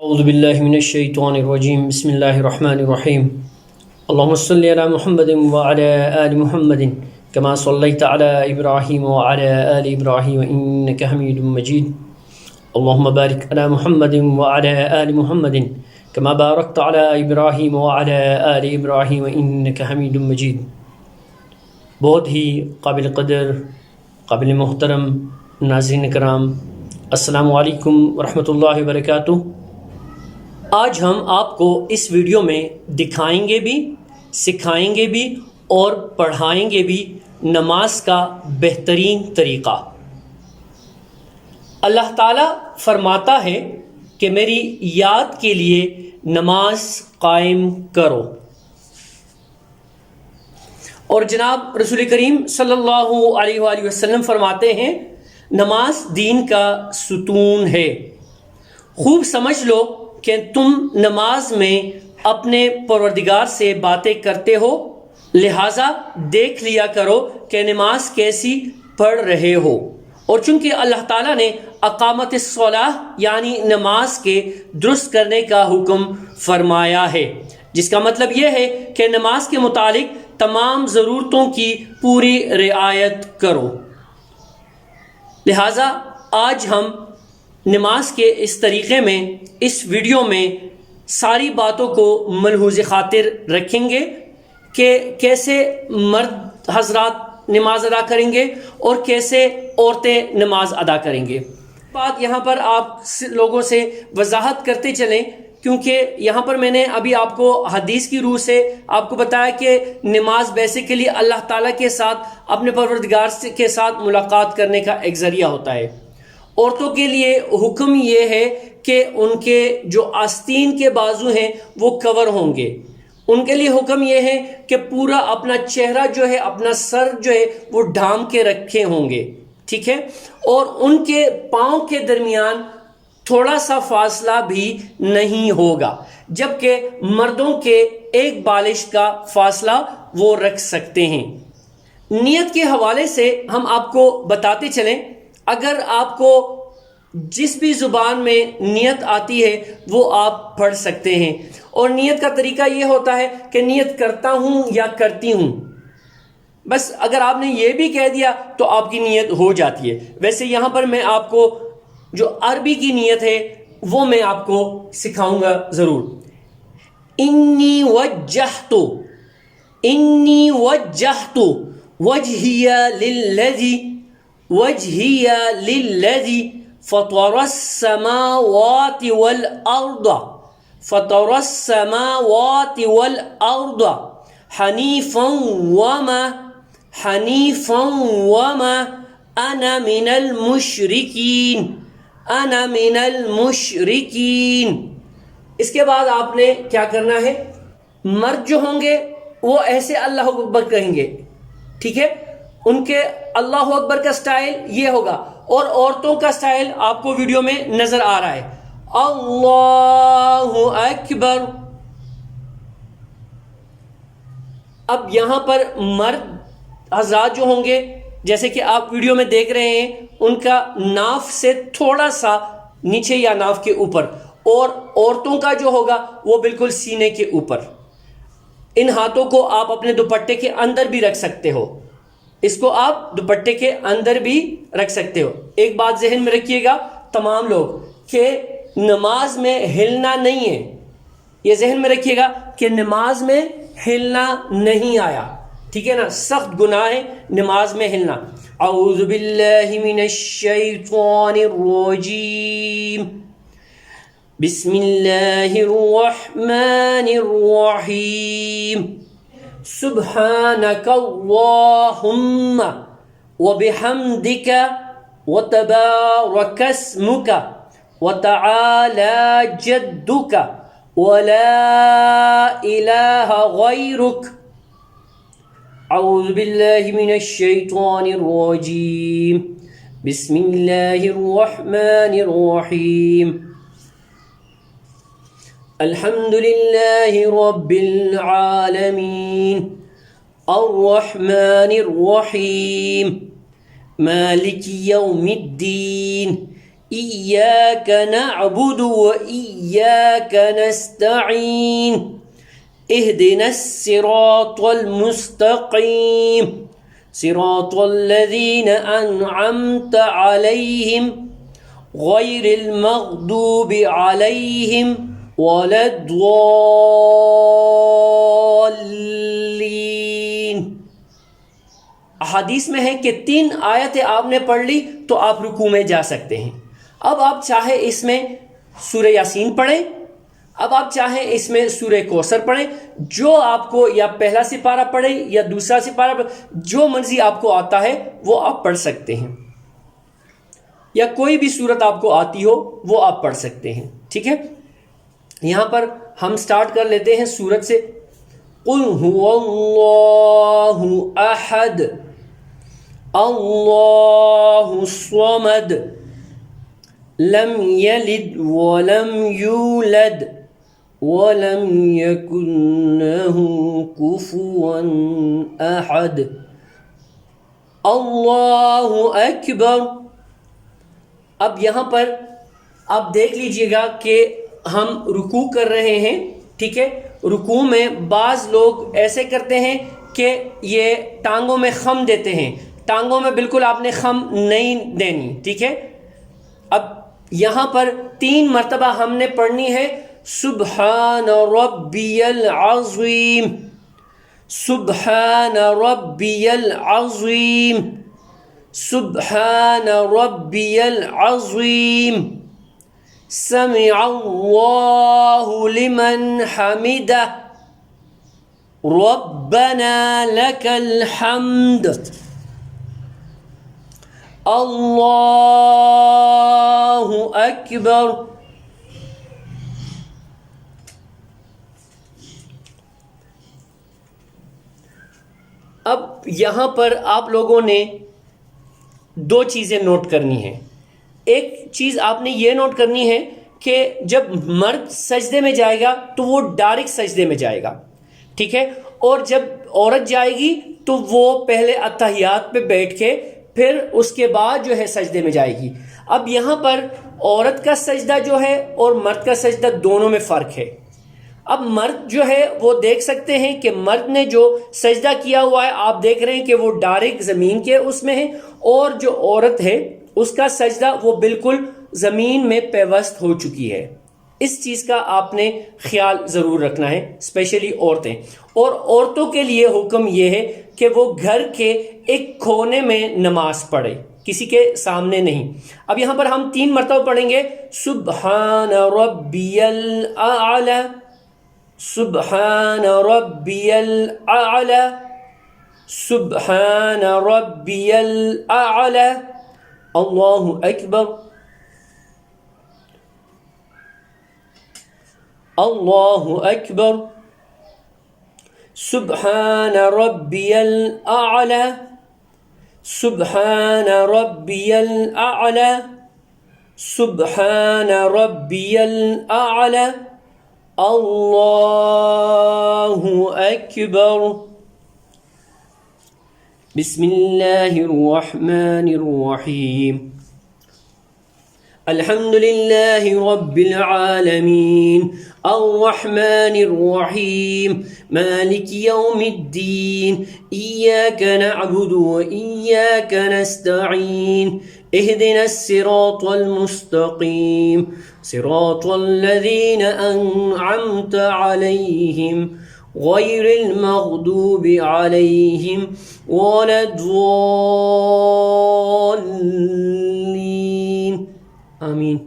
اعوذ باللہ من الشیطان الرجیم بسم اللہ الرحمن الرحیم اللہم صلی علی محمد وعلی آل محمد کما صلیت علی ابراہیم وعلی آل ابراہیم انک حمید مجید اللہم بارک علی محمد وعلی آل محمد کما بارکت علی ابراہیم وعلی آل ابراہیم انک حمید مجید۔ بہت ہی قابل قدر، قابل محترم ناظرین کرام، السلام علیکم ورحمۃ اللہ وبرکاتہ۔ آج ہم آپ کو اس ویڈیو میں دکھائیں گے بھی، سکھائیں گے بھی اور پڑھائیں گے بھی نماز کا بہترین طریقہ۔ اللہ تعالیٰ فرماتا ہے کہ میری یاد کے لیے نماز قائم کرو، اور جناب رسول کریم صلی اللہ علیہ وآلہ وسلم فرماتے ہیں نماز دین کا ستون ہے۔ خوب سمجھ لو کہ تم نماز میں اپنے پروردگار سے باتیں کرتے ہو، لہٰذا دیکھ لیا کرو کہ نماز کیسی پڑھ رہے ہو۔ اور چونکہ اللہ تعالیٰ نے اقامت الصلاۃ یعنی نماز کے درست کرنے کا حکم فرمایا ہے، جس کا مطلب یہ ہے کہ نماز کے متعلق تمام ضرورتوں کی پوری رعایت کرو۔ لہٰذا آج ہم نماز کے اس طریقے میں، اس ویڈیو میں ساری باتوں کو ملحوظ خاطر رکھیں گے کہ کیسے مرد حضرات نماز ادا کریں گے اور کیسے عورتیں نماز ادا کریں گے۔ بات یہاں پر آپ لوگوں سے وضاحت کرتے چلیں، کیونکہ یہاں پر میں نے ابھی آپ کو حدیث کی روح سے آپ کو بتایا کہ نماز بیسیکلی اللہ تعالیٰ کے ساتھ، اپنے پروردگار کے ساتھ ملاقات کرنے کا ایک ذریعہ ہوتا ہے۔ عورتوں کے لیے حکم یہ ہے کہ ان کے جو آستین کے بازو ہیں وہ کور ہوں گے۔ ان کے لیے حکم یہ ہے کہ پورا اپنا چہرہ جو ہے، اپنا سر جو ہے وہ ڈھانپ کے رکھے ہوں گے، ٹھیک ہے؟ اور ان کے پاؤں کے درمیان تھوڑا سا فاصلہ بھی نہیں ہوگا، جبکہ مردوں کے ایک بالش کا فاصلہ وہ رکھ سکتے ہیں۔ نیت کے حوالے سے ہم آپ کو بتاتے چلیں، اگر آپ کو جس بھی زبان میں نیت آتی ہے وہ آپ پڑھ سکتے ہیں، اور نیت کا طریقہ یہ ہوتا ہے کہ نیت کرتا ہوں یا کرتی ہوں، بس اگر آپ نے یہ بھی کہہ دیا تو آپ کی نیت ہو جاتی ہے۔ ویسے یہاں پر میں آپ کو جو عربی کی نیت ہے وہ میں آپ کو سکھاؤں گا ضرور۔ انی وجہت وجہی للذی فطر السماوات والارض حنیفا وما انا من المشرکین۔ اس کے بعد آپ نے کیا کرنا ہے؟ مرد جو ہوں گے وہ ایسے اللہ اکبر کہیں گے، ٹھیک ہے؟ ان کے اللہ اکبر کا سٹائل یہ ہوگا، اور عورتوں کا سٹائل آپ کو ویڈیو میں نظر آ رہا ہے، اللہ اکبر۔ اب یہاں پر مرد حضرات جو ہوں گے، جیسے کہ آپ ویڈیو میں دیکھ رہے ہیں، ان کا ناف سے تھوڑا سا نیچے یا ناف کے اوپر، اور عورتوں کا جو ہوگا وہ بالکل سینے کے اوپر۔ ان ہاتھوں کو آپ اپنے دوپٹے کے اندر بھی رکھ سکتے ہو، اس کو آپ دوپٹے کے اندر بھی رکھ سکتے ہو۔ ایک بات ذہن میں رکھیے گا تمام لوگ کہ نماز میں ہلنا نہیں ہے، یہ ذہن میں رکھیے گا کہ نماز میں ہلنا نہیں آیا، ٹھیک ہے نا؟ سخت گناہ ہے نماز میں ہلنا۔ اعوذ باللہ من الشیطان الرجیم، بسم اللہ الرحمن الرحیم، سبحانک اللہم وبحمدک وتبارک اسمک وتعالی جدک ولا الہ غیرک۔ اعوذ باللہ من الشیطان الرجیم، بسم اللہ الرحمن الرحیم، الحمد للہ رب العالمین، الرحمن الرحیم، مالک یوم الدین، إياك نعبد وإياك نستعين اهدنا الصراط المستقيم صراط الذين أنعمت عليهم غير المغضوب عليهم ولا الضالين۔ احادیث میں ہے کہ 3 آیتیں آپ نے پڑھ لی تو آپ رکوع میں جا سکتے ہیں۔ اب آپ چاہے اس میں سورہ یاسین پڑھیں، اب آپ چاہیں اس میں سورہ کوثر پڑھیں، جو آپ کو، یا پہلا سپارہ پڑھیں یا دوسرا سپارہ پڑھیں، جو مرضی آپ کو آتا ہے وہ آپ پڑھ سکتے ہیں، یا کوئی بھی صورت آپ کو آتی ہو وہ آپ پڑھ سکتے ہیں، ٹھیک ہے۔ یہاں پر ہم سٹارٹ کر لیتے ہیں سورت سے۔ قل هو اللہ احد اللہ الصمد لم یلد ولم یولد ولم یکن له کفوا احد اللہ اکبر۔ اب یہاں پر آپ دیکھ لیجئے گا کہ ہم رکوع کر رہے ہیں، ٹھیک ہے۔ رکوع میں بعض لوگ ایسے کرتے ہیں کہ یہ ٹانگوں میں خم دیتے ہیں، ٹانگوں میں بالکل آپ نے خم نہیں دینی، ٹھیک ہے۔ اب یہاں پر 3 مرتبہ ہم نے پڑھنی ہے سبحان ربی العظیم، سبحان ربی العظیم، سبحان ربی العظیم، سمع اللہ لمن حمدہ، ربنا لک الحمد، اللہ اکبر۔ اب یہاں پر آپ لوگوں نے 2 چیزیں نوٹ کرنی ہیں۔ ایک چیز آپ نے یہ نوٹ کرنی ہے کہ جب مرد سجدے میں جائے گا تو وہ ڈائریکٹ سجدے میں جائے گا، ٹھیک ہے، اور جب عورت جائے گی تو وہ پہلے اتحیات پہ بیٹھ کے پھر اس کے بعد جو ہے سجدے میں جائے گی۔ اب یہاں پر عورت کا سجدہ جو ہے اور مرد کا سجدہ دونوں میں فرق ہے۔ اب مرد جو ہے وہ دیکھ سکتے ہیں کہ مرد نے جو سجدہ کیا ہوا ہے، آپ دیکھ رہے ہیں کہ وہ ڈائریکٹ زمین کے اس میں ہے، اور جو عورت ہے اس کا سجدہ وہ بالکل زمین میں پیوست ہو چکی ہے۔ اس چیز کا آپ نے خیال ضرور رکھنا ہے، اسپیشلی عورتیں۔ اور عورتوں کے لیے حکم یہ ہے کہ وہ گھر کے ایک کونے میں نماز پڑھے، کسی کے سامنے نہیں۔ اب یہاں پر ہم 3 مرتبہ پڑھیں گے سبحان ربی الاعلی، سبحان ربی الاعلی، سبحان ربی الاعلی، اللہ اکبر، اللہ اکبر، سبحان ربی الاعلی، سبحان ربی الاعلی، سبحان ربی الاعلی، اللہ اکبر۔ بسم اللہ الرحمن الرحیم، الحمد للہ رب العالمین، الرحمن الرحیم، مالک یوم الدین، ایاک نعبد و ایاک نستعین، اہدنا الصراط المستقیم، صراط الذین انعمت علیہم غیر المغضوب علیہم ولا الضالین، آمین۔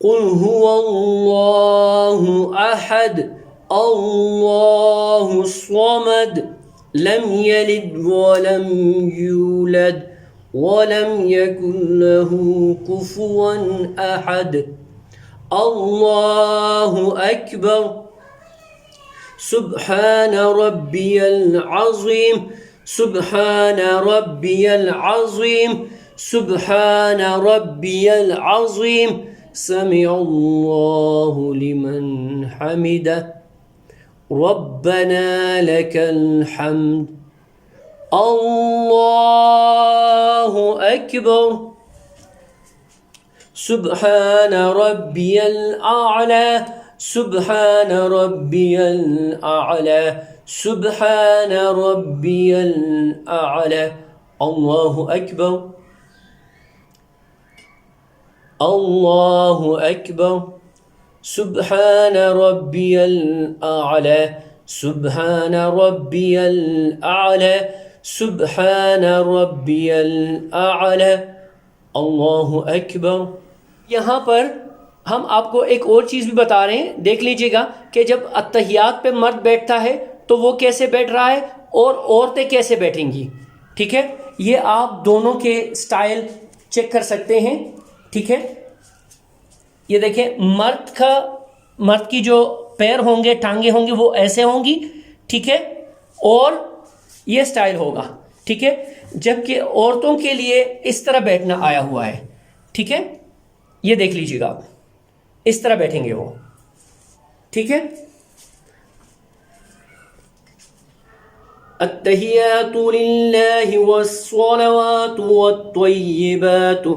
قل هو اللہ احد اللہ الصمد لم یلد ولم یولد ولم یکن له کفوا احد، اللہ اکبر۔ سبحان ربی العظیم، سبحان ربی العظیم، سبحان ربی العظیم، سمع اللہ لمن حمدہ، ربنا لک الحمد، اللہ اکبر۔ سبحان ربی الاعلی سبحان ربی الاعلی سبحان ربی الاعلی اللہ اکبر اللہ اکبر سبحان ربی الاعلی سبحان ربی الاعلی سبحان ربی الاعلی اللہ اکبر۔ یہاں پر ہم آپ کو ایک اور چیز بھی بتا رہے ہیں، دیکھ لیجئے گا کہ جب اتحیات پہ مرد بیٹھتا ہے تو وہ کیسے بیٹھ رہا ہے اور عورتیں کیسے بیٹھیں گی، ٹھیک ہے؟ یہ آپ دونوں کے سٹائل چیک کر سکتے ہیں، ٹھیک ہے؟ یہ دیکھیں، مرد کی جو پیر ہوں گے، ٹانگیں ہوں گی، وہ ایسے ہوں گی، ٹھیک ہے؟ اور یہ سٹائل ہوگا، ٹھیک ہے؟ جبکہ عورتوں کے لیے اس طرح بیٹھنا آیا ہوا ہے، ٹھیک ہے؟ یہ دیکھ لیجیے گا، آپ اس طرح بیٹھیں گے وہ، ٹھیک ہے؟ التحیات للہ والصلوات والطیبات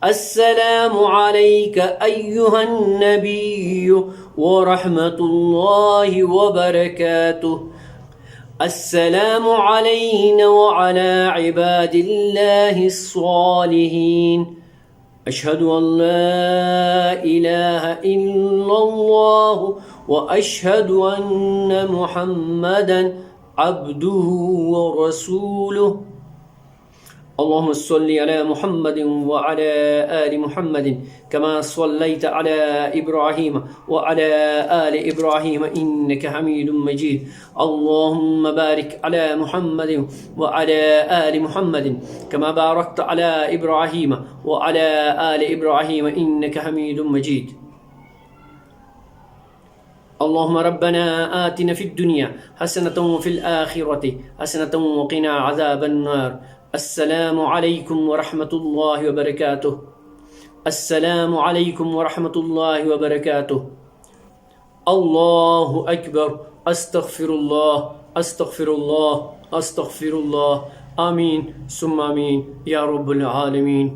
السلام علیک ایہا النبی ورحمۃ اللہ وبرکاتہ السلام علینا وعلی عباد اللہ الصالحین اشہد ان لا الہ الا اللہ واشہد ان محمدا عبدہ ورسولہ اللهم صل على محمد وعلى آل محمد كما صليت على إبراهيم وعلى آل إبراهيم إنك حميد مجيد اللهم بارك على محمد وعلى آل محمد كما باركت على إبراهيم وعلى آل إبراهيم إنك حميد مجيد اللهم ربنا آتنا في الدنيا حسنة وفي الآخرة حسنة وقنا عذاب النار السلام علیکم ورحمۃ اللہ وبرکاتہ السلام علیکم ورحمۃ اللہ وبرکاتہ اللہ اکبر استغفر اللہ استغفر اللہ استغفر اللہ آمین ثم آمین یا رب العالمین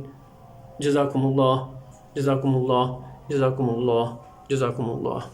جزاکم اللہ جزاکم اللہ جزاکم اللہ جزاکم اللہ